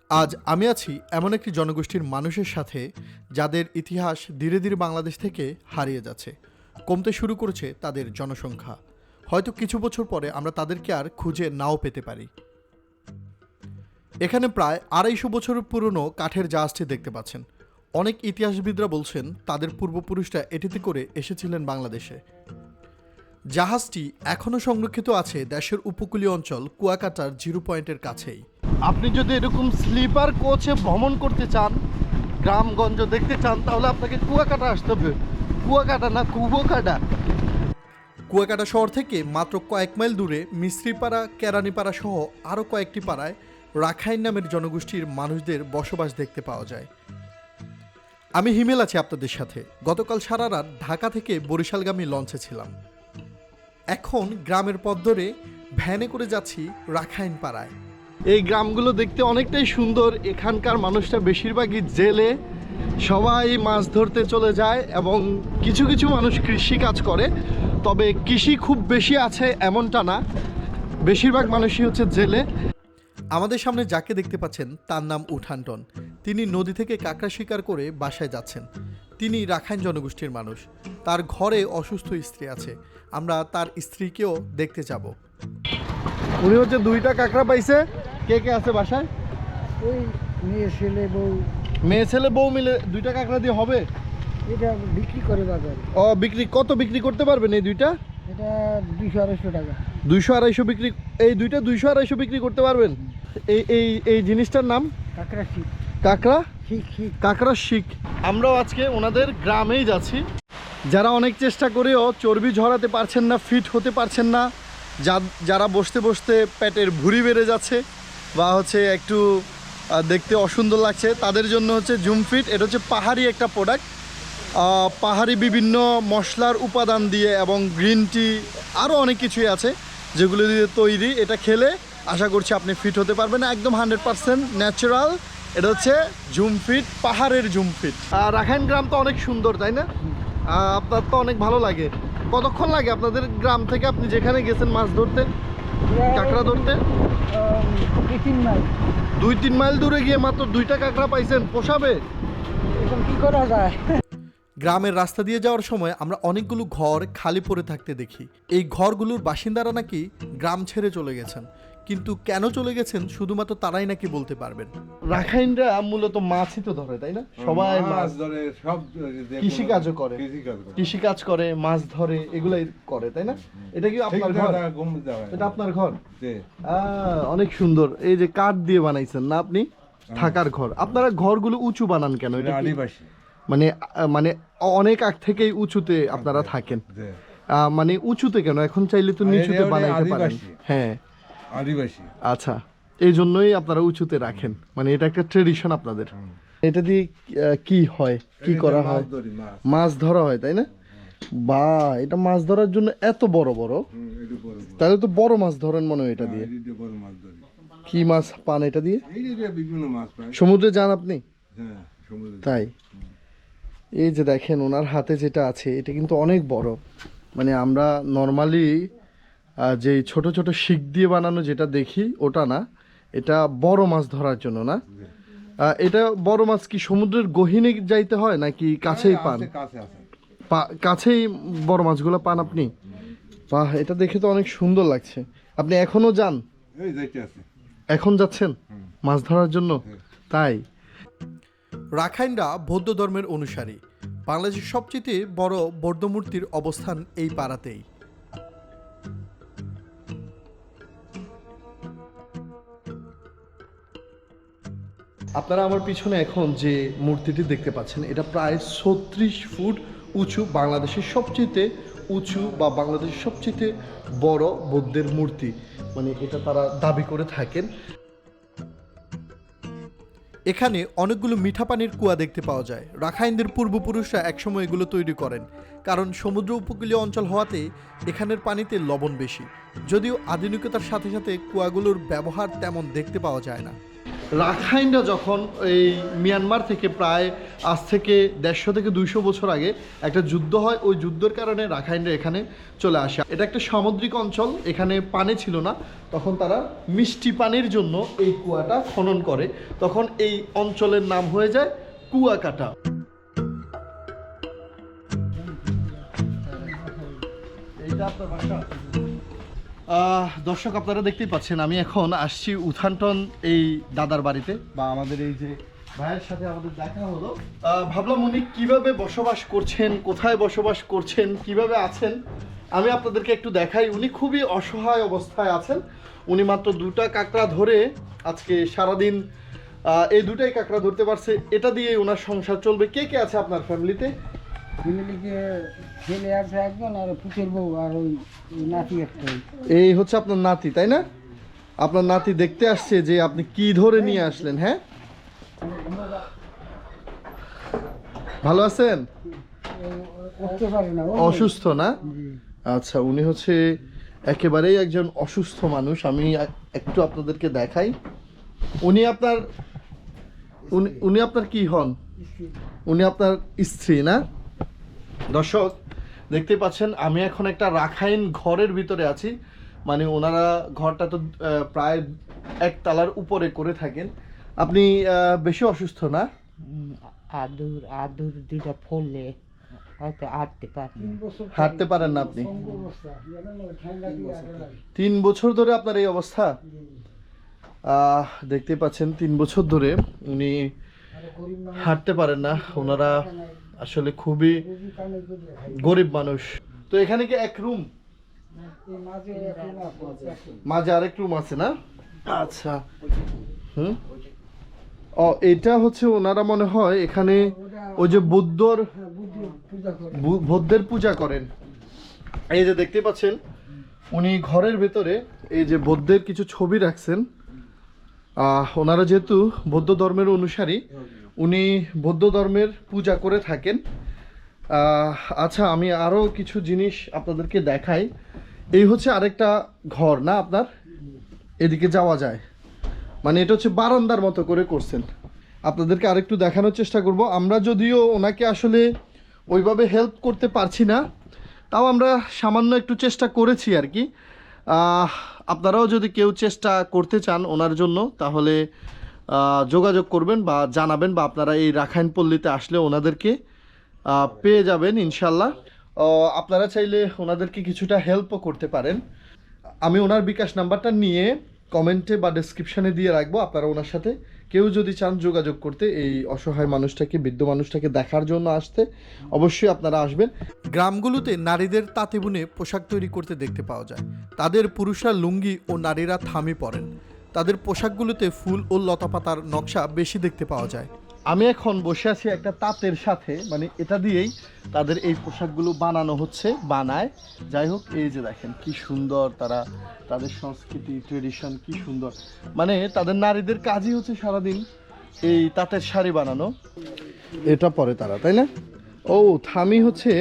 আজ আমি আছি এমন একটি জনগোষ্ঠীর মানুষের সাথে যাদের ইতিহাস ধীরে ধীরে বাংলাদেশ থেকে হারিয়ে যাচ্ছে, কমতে শুরু করেছে তাদের জনসংখ্যা। হয়তো কিছু বছর পরে আমরা তাদেরকে আর খুঁজে নাও পেতে পারি। এখানে প্রায় ২৫০ বছর পুরনো কাঠের জাহাজটি দেখতে পাচ্ছেন। অনেক ইতিহাসবিদরা বলছেন তাদের পূর্বপুরুষরা এটিতে করে এসেছিলেন বাংলাদেশে। জাহাজটি এখনও সংরক্ষিত আছে দেশের উপকূলীয় অঞ্চল কুয়াকাটার জিরো পয়েন্টের কাছেই। আপনি যদি এরকম স্লিপার কোচে ভ্রমণ করতে চান, গ্রামগঞ্জ দেখতে চান, তাহলে আপনাকে কুয়াকাটা আসতে হবে। কুয়াকাটা না, কুয়াকাটা। কুয়াকাটা শহর থেকে মাত্র কয়েক মাইল দূরে মিস্ত্রিপাড়া, কেরানিপাড়া সহ আরও কয়েকটি পাড়ায় রাখাইন নামের জনগোষ্ঠীর মানুষদের বসবাস দেখতে পাওয়া যায়। আমি হিমেল আছি আপনাদের সাথে। গতকাল সারা রাত ঢাকা থেকে বরিশালগামী লঞ্চে ছিলাম। এখন গ্রামের পথ ধরে ভ্যানে করে যাচ্ছি রাখাইন পাড়ায়। এই গ্রামগুলো দেখতে অনেকটাই সুন্দর। এখানকার মানুষটা বেশিরভাগই জেলে, সবাই মাছ ধরতে চলে যায় এবং কিছু কিছু মানুষ কৃষি কাজ করে। তবে কৃষি খুব বেশি আছে এমনটা না, বেশিরভাগ মানুষই হচ্ছে জেলে। আমাদের সামনে যাকে দেখতে পাচ্ছেন তার নাম উঠানটন। তিনি নদী থেকে কাঁকড়া শিকার করে বাসায় যাচ্ছেন। তিনি রাখাইন জনগোষ্ঠীর মানুষ। তার ঘরে অসুস্থ স্ত্রী আছে। আমরা তার স্ত্রীকেও দেখতে যাব। উনি হচ্ছে 2টা কাঁকড়া পাইছে। কে কে আছে বাসায়? ওই মেয়ে ছেলে বউ, মেয়ে ছেলে বউ মিলে 2টা কাঁকড়া দিয়ে হবে? এটা বিক্রি করে বাজারে। কত বিক্রি করতে পারবেন এই 2টা? এটা 200-250 টাকা। 200-250 বিক্রি, এই 2টা 200-250 বিক্রি করতে পারবেন? এই এই এই জিনিসটার নাম কাঁকড়া শিক। কাঁকড়া শিক শিক। কাঁকড়া শিক। আমরাও আজকে ওনাদের গ্রামেই যাচ্ছি। যারা অনেক চেষ্টা করেও চর্বি ঝরাতে পারছেন না, ফিট হতে পারছেন না, যারা বসতে বসতে পেটের ভুঁড়ি বেড়ে যাচ্ছে বা হচ্ছে একটু দেখতে অসুন্দর লাগছে, তাদের জন্য হচ্ছে জুম ফিট। এটা হচ্ছে পাহাড়ি একটা প্রোডাক্ট। পাহাড়ি বিভিন্ন মশলার উপাদান দিয়ে এবং গ্রিন টি আরও অনেক কিছুই আছে যেগুলো দিয়ে তৈরি। এটা খেলে আশা করছি আপনি ফিট হতে পারবেন, একদম 100% ন্যাচারাল। এটা হচ্ছে জুম ফিট, পাহাড়ের জুম ফিট। রাখাইন গ্রাম তো অনেক সুন্দর, তাই না? আপনার তো অনেক ভালো লাগে। কতক্ষণ লাগে আপনাদের গ্রাম থেকে আপনি যেখানে গেছেন মাছ ধরতে, কাঁকড়া ধরতে? 2-3 মাইল। 2-3 মাইল দূরে গিয়ে মাত্র 2টা কাঁকড়া পাইছেন? পোষাবে? এখন কি করা যায়? গ্রামের রাস্তা দিয়ে যাওয়ার সময় আমরা অনেকগুলো ঘর খালি পড়ে থাকতে দেখি। এই ঘরগুলোর বাসিন্দারা নাকি গ্রাম ছেড়ে চলে গেছেন, কিন্তু কেন চলে গেছেন শুধুমাত্র তারাই নাকি বলতে পারবেন। রাখাইনরা মূলত মাছই তো ধরে, তাই না? সবাই মাছ ধরে, সব কৃষিকাজও করে, কৃষিকাজ করে, মাছ ধরে, এগুলাই করে, তাই না? এটা কি আপনার ঘর? এটা আপনার ঘর? অনেক সুন্দর। এই যে কাঠ দিয়ে বানাইছেন না আপনি, থাকার ঘর। আপনারা ঘরগুলো উঁচু বানান কেন? এটা কি আদিবাসী, মানে মানে অনেক আগ থেকেই উঁচুতে আপনারা থাকেন? মানে উঁচুতে কেন? এখন চাইলে তো নিচুতে বানাইতে পারেন। হ্যাঁ, আদিবাসী। আচ্ছা, এই জন্যই আপনারা উঁচুতে রাখেন, মানে এটা একটা ট্রেডিশন আপনাদের। এটা দিয়ে কি হয়, কি করা হয়? মাছ ধরা হয়, তাই না? বা এটা মাছ ধরার জন্য এত বড় বড়, তাহলে তো বড় মাছ ধরেন মনে হয় এটা দিয়ে। কি মাছ পান এটা দিয়ে? বিভিন্ন মাছ পায়। সমুদ্রে যান আপনি? হ্যাঁ, সমুদ্রে। তাই? এই যে দেখেন ওনার হাতে যেটা আছে এটা কিন্তু অনেক বড়। মানে আমরা নর্মালি যে ছোট ছোট শিক দিয়ে বানানো যেটা দেখি ওটা না, এটা বড় মাছ ধরার জন্য না? এটা বড় মাছ কি সমুদ্রের গহীনে যাইতে হয় নাকি কাছেই পান? কাছেই বড় মাছগুলো পান আপনি? বাহ, এটা দেখে তো অনেক সুন্দর লাগছে। আপনি এখনো যান? এখন যাচ্ছেন মাছ ধরার জন্য? তাই? রাখাইনরা বৌদ্ধ ধর্মের অনুসারী। বাংলাদেশের সবচেয়ে বড় বৌদ্ধ মূর্তির অবস্থান এই পাড়াতেই। আপনারা আমার পিছনে এখন যে মূর্তিটি দেখতে পাচ্ছেন এটা প্রায় 36 ফুট উঁচু, বাংলাদেশের সবচেয়ে উঁচু বা বাংলাদেশের সবচেয়ে বড় বৌদ্ধের মূর্তি, মানে এটা তারা দাবি করে থাকেন। এখানে অনেকগুলো মিঠা পানির কুয়া দেখতে পাওয়া যায়। রাখাইনদের পূর্বপুরুষরা একসময় এগুলো তৈরি করেন, কারণ সমুদ্র উপকূলীয় অঞ্চল হওয়াতে এখানের পানিতে লবণ বেশি। যদিও আধুনিকতার সাথে সাথে কুয়াগুলোর ব্যবহার তেমন দেখতে পাওয়া যায় না। রাখাইনরা যখন এই মিয়ানমার থেকে প্রায় আজ থেকে 150 থেকে 200 বছর আগে একটা যুদ্ধ হয়, ওই যুদ্ধের কারণে রাখাইনরা এখানে চলে আসে। এটা একটা সামুদ্রিক অঞ্চল, এখানে পানি ছিল না, তখন তারা মিষ্টি পানির জন্য এই কুয়াটা খনন করে, তখন এই অঞ্চলের নাম হয়ে যায় কুয়াকাটা। এইটা আপনার বাসা? দর্শক আপনারা দেখতেই পাচ্ছেন আমি এখন আসছি উথানটন এই দাদার বাড়িতে, বা আমাদের এই যে ভাইয়ের সাথে আমাদের দেখা হলো। ভাবলাম উনি কিভাবে বসবাস করছেন, কোথায় বসবাস করছেন, কিভাবে আছেন আমি আপনাদেরকে একটু দেখাই। উনি খুবই অসহায় অবস্থায় আছেন। উনি মাত্র 2টা কাঁকড়া ধরে আজকে সারাদিন এই 2টাই কাঁকড়া ধরতে পারছে, এটা দিয়ে ওনার সংসার চলবে। কে কে আছে আপনার ফ্যামিলিতে? ফ্যামিলিতে ছেলে আছে একজন, আর পুচের বউ, আর ওই নাতি একটাই। এই হচ্ছে আপনার নাতি, তাই না? আপনার নাতি দেখতে আসছে যে আপনি কি ধরে নিয়ে আসলেন। হ্যাঁ, ভালো আছেন? উঠতে পারে না, অসুস্থ না? আচ্ছা, উনি হচ্ছে একেবারেই একজন অসুস্থ মানুষ। আমি একটু আপনাদেরকে দেখাই। উনি আপনার কি হন? উনি আপনার স্ত্রী না? দর্শক দেখতে পাচ্ছেন আমি এখন একটা রাখাইন ঘরের ভিতরে আছি। মানে ওনারা ঘরটা তো প্রায় 1 তলার উপরে করে থাকেন। আপনি বেশি অসুস্থ না? আদুর দুটা ফললে হয়তো হাঁটতে পারি। হাঁটতে পারেন না আপনি? 3 বছর ধরে আপনার এই অবস্থা? দেখতে পাচ্ছেন 3 বছর ধরে উনি হাঁটতে পারেন না। ওনারা আসলে খুবই গরিব মানুষ। তো এখানে কি এক রুম? মাঝে আরেক রুম আছে না? আচ্ছা। হুম। ও, এটা হচ্ছে ওনারা মনে হয় এখানে ওই যে বুদ্ধের পূজা করেন। এই যে দেখতে পাচ্ছেন উনি ঘরের ভেতরে এই যে বৌদ্ধের কিছু ছবি রাখছেন। ওনারা যেহেতু বৌদ্ধ ধর্মের অনুসারী, উনি বৌদ্ধ ধর্মের পূজা করে থাকেন। আচ্ছা, আমি আরও কিছু জিনিস আপনাদেরকে দেখাই। এই হচ্ছে আরেকটা ঘর না আপনার? এদিকে যাওয়া যায়, মানে এটা হচ্ছে বারান্দার মতো করে করছেন। আপনাদেরকে আরেকটু দেখানোর চেষ্টা করব। আমরা যদিও ওনাকে আসলে ওইভাবে হেল্প করতে পারছি না, তাও আমরা সামান্য একটু চেষ্টা করেছি আর কি। আপনারাও যদি কেউ চেষ্টা করতে চান ওনার জন্য, তাহলে যোগাযোগ করবেন বা জানাবেন, বা আপনারা এই রাখাইন পল্লীতে আসলে ওনাদেরকে পেয়ে যাবেন ইনশাল্লাহ। আপনারা চাইলে ওনাদেরকে কিছুটা হেল্পও করতে পারেন। আমি ওনার বিকাশ নাম্বারটা নিয়ে কমেন্টে বা ডেসক্রিপশানে দিয়ে রাখবো। আপনারা ওনার সাথে কেউ যদি চান যোগাযোগ করতে, এই অসহায় মানুষটাকে, বৃদ্ধ মানুষটাকে দেখার জন্য আসতে, অবশ্যই আপনারা আসবেন। গ্রামগুলোতে নারীদের তাঁতে বুনে পোশাক তৈরি করতে দেখতে পাওয়া যায়। তাদের পুরুষরা লুঙ্গি ও নারীরা থামি পরেন। তাদের পোশাকগুলোতে ফুল ও লতাপাতার নকশা বেশি দেখতে পাওয়া যায়। আমি এখন বসে আছি একটা তাঁতের সাথে, মানে এটা দিয়েই তাদের এই পোশাকগুলো বানানো হচ্ছে, বানায়। যাই হোক, এই যে দেখেন কি সুন্দর তারা, তাদের সংস্কৃতি, ট্রেডিশন কি সুন্দর। মানে তাদের নারীদের কাজই হচ্ছে সারাদিন এই তাঁতের শাড়ি বানানো। এটা পরে তারা, তাই না? ও, থামি হচ্ছে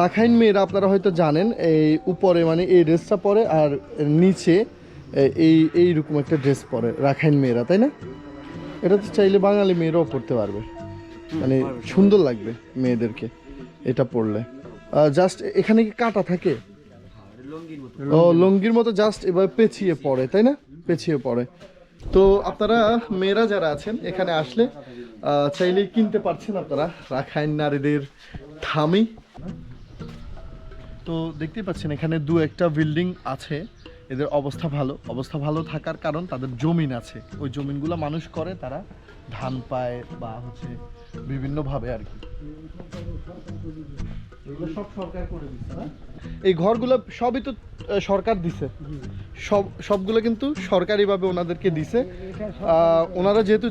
রাখাইন মেয়েরা, আপনারা হয়তো জানেন, এই উপরে মানে এই ড্রেসটা পরে, আর নিচে এইরকম একটা ড্রেস পরে রাখাইন মেয়েরা, তাই না? এটা তো চাইলে বাঙালি মেয়েরাও পড়তে পারবে, মানে সুন্দর লাগবে মেয়েদেরকে এটা পরলে। জাস্ট এখানে কি কাটা থাকে? ও, লুঙ্গির মতো জাস্ট এবার পেঁচিয়ে পড়ে, তাই না? পেঁচিয়ে পড়ে। তো আপনারা মেয়েরা যারা আছেন এখানে আসলে চাইলেই কিনতে পারছেন আপনারা রাখাইন নারীদের থামি। তো দেখতেই পাচ্ছেন এখানে 2-1টা বিল্ডিং আছে। এদের অবস্থা ভালো থাকার কারণ তাদের জমিন আছে। ওই জমিনগুলো মানুষ করে, তারা ধান পায় বা হচ্ছে বিভিন্নভাবে আর কি। এগুলো সব সরকার করে দিচ্ছে না? এই ঘরগুলো সবই তো সরকার দিছে, সবগুলো কিন্তু সরকারিভাবে ওনাদেরকে দিছে। ওনারা যেহেতু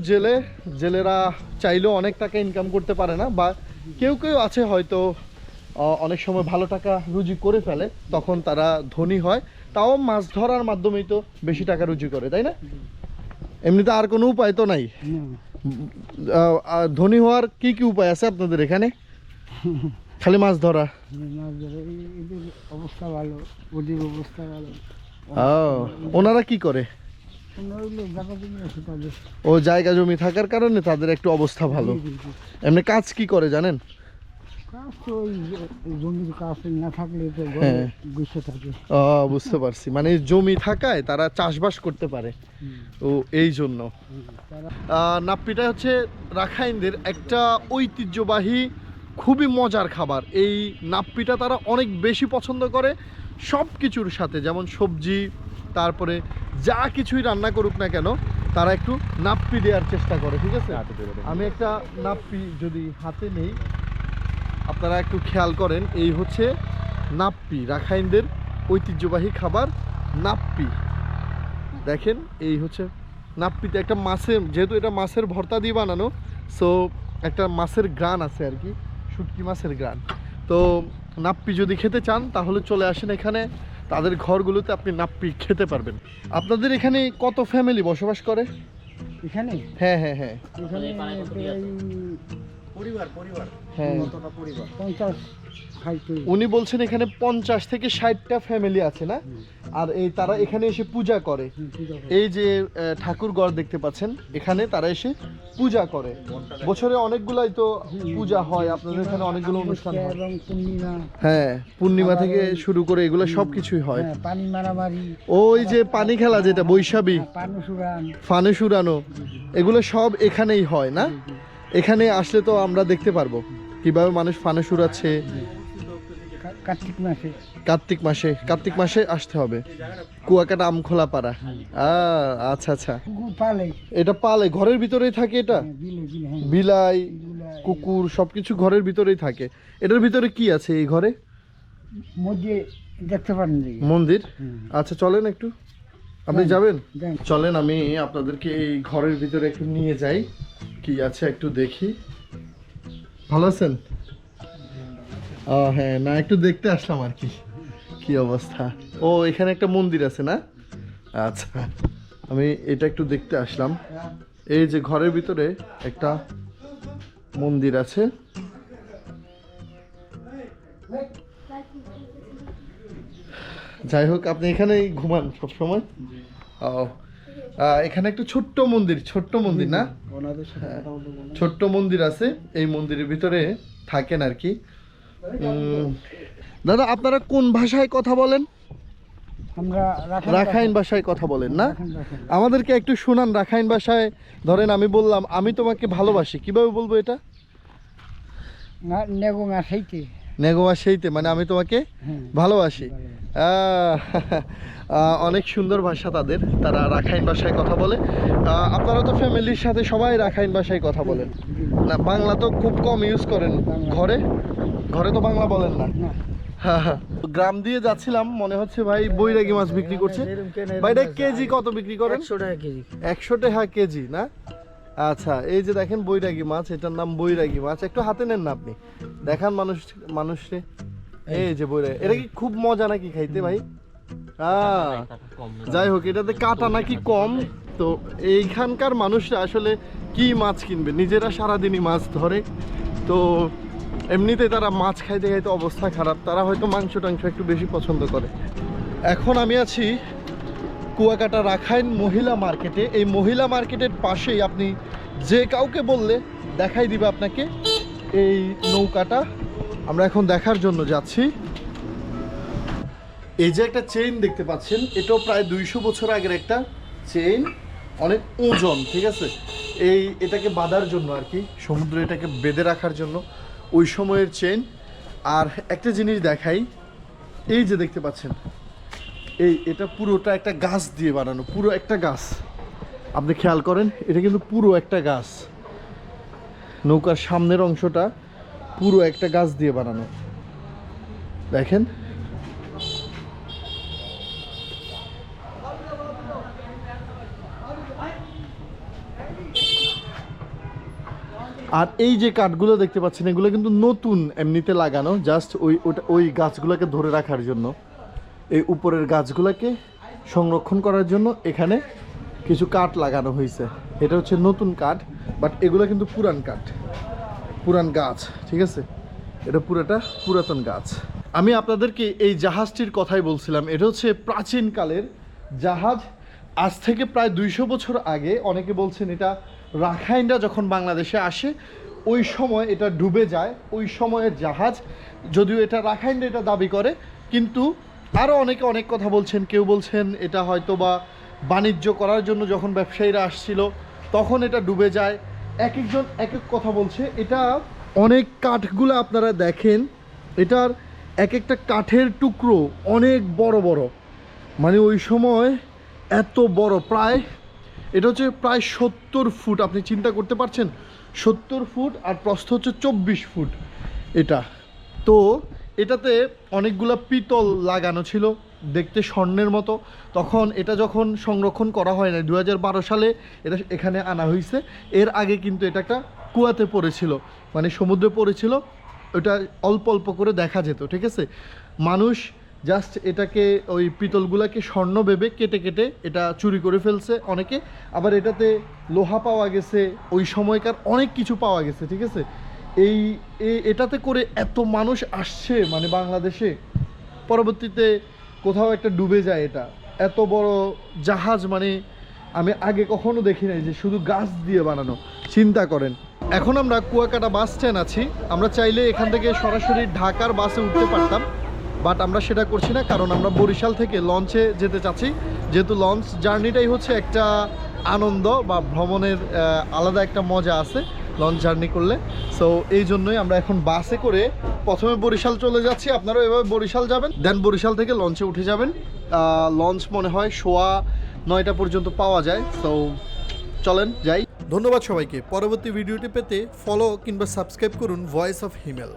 জেলেরা চাইলেও অনেক টাকা ইনকাম করতে পারে না, বা কেউ আছে হয়তো অনেক সময় ভালো টাকা রুজি করে ফেলে, তখন তারা ধনী হয়, তাও মাছ ধরার মাধ্যমেই তো বেশি টাকা রুজি করে, তাই না? এমনিতে আর কোনো উপায় তো নাই। ধনী হওয়ার কি কি উপায় আছে আপনাদের এখানে? খালি মাছ ধরা? অবস্থা ভালো, ওদের অবস্থা ভালো। ওনারা কি করে? হইলে জায়গা জমি আছে তাদের। ও জায়গা জমি থাকার কারণে তাদের একটু অবস্থা ভালো। এমনি কাজ কি করে জানেন? কাজ তো ওই জমির কাজ না থাকলে তো হ্যাঁ। গুছিয়ে থাকে। ও বুঝতে পারছি, মানে জমি থাকায় তারা চাষবাস করতে পারে। ও এই জন্য নাপ্পিটা হচ্ছে রাখাইনদের একটা ঐতিহ্যবাহী খুবই মজার খাবার। এই নাপ্পিটা তারা অনেক বেশি পছন্দ করে সব কিছুর সাথে, যেমন সবজি, তারপরে যা কিছুই রান্না করুক না কেন তারা একটু নাপ্পি দেওয়ার চেষ্টা করে। ঠিক আছে, আমি একটা নাপ্পি যদি হাতে নেই, আপনারা একটু খেয়াল করেন, এই হচ্ছে নাপ্পি, রাখাইনদের ঐতিহ্যবাহী খাবার নাপ্পি। দেখেন এই হচ্ছে নাপ্পিতে একটা মাছের, যেহেতু এটা মাছের ভর্তা দিয়ে বানানো, সো একটা মাছের গ্রান আছে আর কি, শুটকি মাছের গ্রান। তো নাপ্পি যদি খেতে চান তাহলে চলে আসেন এখানে, তাদের ঘরগুলোতে আপনি নাপ্পি খেতে পারবেন। আপনাদের এখানে কত ফ্যামিলি বসবাস করে? এখানে হ্যাঁ হ্যাঁ হ্যাঁ এখানে হ্যাঁ 50-60 উনি বলছেন এখানে 50 থেকে 60টা ফ্যামিলি আছে না? আর এই তারা এখানে এসে পূজা করে। এই যে ঠাকুর ঘর দেখতে পাচ্ছেন, এখানে তারা এসে পূজা করে। বছরে অনেকগুলাই তো পূজা হয়, আপনাদের এখানে অনেকগুলো অনুষ্ঠান হয়। এবং পূর্ণিমা, হ্যাঁ, পূর্ণিমা থেকে শুরু করে এগুলো সব কিছুই হয়। হ্যাঁ, পানি মারামারি, ওই যে পানি খেলা যেটা বৈশাখী, পানুসুরান, ফানুস উড়ানো, এগুলো সব এখানেই হয় না? এখানে আসলে তো আমরা দেখতে পারবো কিভাবে মানুষ ফানুস উড়াচ্ছে। কার্তিক মাসে আসতে হবে। কুয়াকাটা আমখোলা পাড়া। আচ্ছা আচ্ছা, কুকুর পালে, এটা পালে ঘরের ভিতরেই থাকে এটা? হ্যাঁ। বিলাই, কুকুর সবকিছু ঘরের ভিতরেই থাকে। এটার ভিতরে কি আছে এই ঘরে? মধ্যে দেখতে পারেন যে মন্দির। আচ্ছা চলেন একটু, আপনি যাবেন? যান। চলেন আমি আপনাদেরকে এই ঘরের ভিতরে একটু নিয়ে যাই, কি আছে একটু দেখি। ভালো আছেন? হ্যাঁ, না একটু দেখতে আসলাম আর কি, কি অবস্থা। ও এখানে একটা মন্দির আছে না? আচ্ছা, আমি এটা একটু দেখতে আসলাম। এই যে ঘরের ভিতরে একটা মন্দির আছে। যাই হোক, আপনি এখানেই ঘুমান সব সময়? ও এখানে একটা ছোট্ট মন্দির না? হ্যাঁ, ছোট্ট মন্দির আছে, এই মন্দিরের ভিতরে থাকেন আর কি। দাদা আপনারা কোন ভাষায় কথা বলেন? আমরা রাখাইন ভাষায় কথা বলেন না? আমাদেরকে একটু শোনান রাখাইন ভাষায়। ধরেন আমি বললাম আমি তোমাকে ভালোবাসি, কিভাবে বলবো এটা? নেগোঙা সেইতে, নেগোয়া সেইতে, মানে আমি তোমাকে ভালোবাসি। অনেক সুন্দর ভাষা তাদের, তারা রাখাইন ভাষায় কথা বলে। আপনারা তো ফ্যামিলির সাথে সবাই রাখাইন ভাষায় কথা বলেন না? বাংলা তো খুব কম ইউজ করেন ঘরে, ঘরে তো বাংলা বলেন না। গ্রাম দিয়ে যাচ্ছিলাম, মনে হচ্ছে ভাই বৈরাগী মাছ বিক্রি করছে। ভাই এটা কেজি কত বিক্রি করেন? 100 টাকা কেজি। 100 টাকা কেজি না? আচ্ছা, এই যে দেখেন বৈরাগী মাছ, এটার নাম বৈরাগী মাছ। একটু হাতে নেন না আপনি, দেখান মানুষে। এই যে বৈরাগী, এটা কি খুব মজা নাকি খাইতে ভাই? যাই হোক, এটাতে কাটা নাকি কম। তো এইখানকার মানুষরা আসলে কি মাছ কিনবে, নিজেরা সারাদিনই মাছ ধরে, তো এমনিতে তারা মাছ খাইতে খাইতে অবস্থা খারাপ, তারা হয়তো মাংস টাংস একটু বেশি পছন্দ করে। এখন আমি আছি কুয়াকাটা রাখাইন মহিলা মার্কেটে। এই মহিলা মার্কেটের পাশেই আপনি যে কাউকে বললে দেখাই দিবে আপনাকে এই নৌকাটা। আমরা এখন দেখার জন্য যাচ্ছি। এই যে একটা চেইন দেখতে পাচ্ছেন, এটাও প্রায় 200 বছর আগের একটা চেইন, অনেক ওজন। ঠিক আছে, এটাকে বাঁধার জন্য আর কি, সমুদ্রে এটাকে বেঁধে রাখার জন্য ওই সময়ের চেইন। আর একটা জিনিস দেখাই, এই যে দেখতে পাচ্ছেন, এটা পুরোটা একটা গাছ দিয়ে বানানো, পুরো একটা গাছ। আপনি খেয়াল করেন, এটা কিন্তু পুরো একটা গাছ। নৌকার সামনের অংশটা পুরো একটা গাছ দিয়ে বানানো, দেখেন। আর এই যে কাঠগুলো দেখতে পাচ্ছেন, এগুলো কিন্তু নতুন এমনিতে লাগানো, জাস্ট ওই গাছগুলোকে ধরে রাখার জন্য, এই উপরের গাছগুলোকে সংরক্ষণ করার জন্য এখানে কিছু কাঠ লাগানো হয়েছে। এটা হচ্ছে নতুন কাঠ, বাট এগুলো কিন্তু পুরান কাঠ, পুরান গাছ। ঠিক আছে, এটা পুরোটা পুরাতন গাছ। আমি আপনাদেরকে এই জাহাজটির কথাই বলছিলাম, এটা হচ্ছে প্রাচীনকালের জাহাজ। আজ থেকে প্রায় 200 বছর আগে অনেকে বলছেন এটা রাখাইনরা যখন বাংলাদেশে আসে ওই সময় এটা ডুবে যায়, ওই সময়ের জাহাজ। যদিও এটা রাখাইনরা এটা দাবি করে, কিন্তু আরও অনেকে অনেক কথা বলছেন। কেউ বলছেন এটা হয়তো বা বাণিজ্য করার জন্য যখন ব্যবসায়ীরা আসছিল তখন এটা ডুবে যায়। এক একজন এক এক কথা বলছে। এটা অনেক কাঠগুলো আপনারা দেখেন, এটার এক একটা কাঠের টুকরো অনেক বড় বড়, মানে ওই সময় এত বড়, প্রায় এটা হচ্ছে প্রায় 70 ফুট। আপনি চিন্তা করতে পারছেন 70 ফুট, আর প্রস্থ হচ্ছে 24 ফুট এটা। তো এটাতে অনেকগুলো পিতল লাগানো ছিল, দেখতে স্বর্ণের মতো। তখন এটা যখন সংরক্ষণ করা হয় না, 2012 সালে এটা এখানে আনা হয়েছে। এর আগে কিন্তু এটা একটা কুয়াতে পড়েছিল, মানে সমুদ্রে পড়েছিল। ওটা অল্প অল্প করে দেখা যেত, ঠিক আছে। মানুষ জাস্ট এটাকে ওই পিতলগুলোকে স্বর্ণ ভেবে কেটে কেটে এটা চুরি করে ফেলছে অনেকে। আবার এটাতে লোহা পাওয়া গেছে, ওই সময়কার অনেক কিছু পাওয়া গেছে, ঠিক আছে। এটাতে করে এত মানুষ আসছে মানে বাংলাদেশে, পরবর্তীতে কোথাও একটা ডুবে যায়। এটা এত বড় জাহাজ মানে আমি আগে কখনো দেখি নাই, যে শুধু গাছ দিয়ে বানানো। চিন্তা করেন। এখন আমরা কুয়াকাটা বাস স্ট্যান্ড আছি। আমরা চাইলে এখান থেকে সরাসরি ঢাকার বাসে উঠতে পারতাম, বাট আমরা সেটা করছি না, কারণ আমরা বরিশাল থেকে লঞ্চে যেতে চাচ্ছি। যেহেতু লঞ্চ জার্নিটাই হচ্ছে একটা আনন্দ বা ভ্রমণের আলাদা একটা মজা আছে লঞ্চ জার্নি করলে। সো এই জন্যই আমরা এখন বাসে করে প্রথমে বরিশাল চলে যাচ্ছি। আপনারাও এভাবে বরিশাল যাবেন, দেন বরিশাল থেকে লঞ্চে উঠে যাবেন। লঞ্চ মনে হয় 9:15 পর্যন্ত পাওয়া যায়। সো চলেন যাই। ধন্যবাদ সবাইকে। পরবর্তী ভিডিওটি পেতে ফলো কিংবা সাবস্ক্রাইব করুন ভয়েস অফ হিমেল।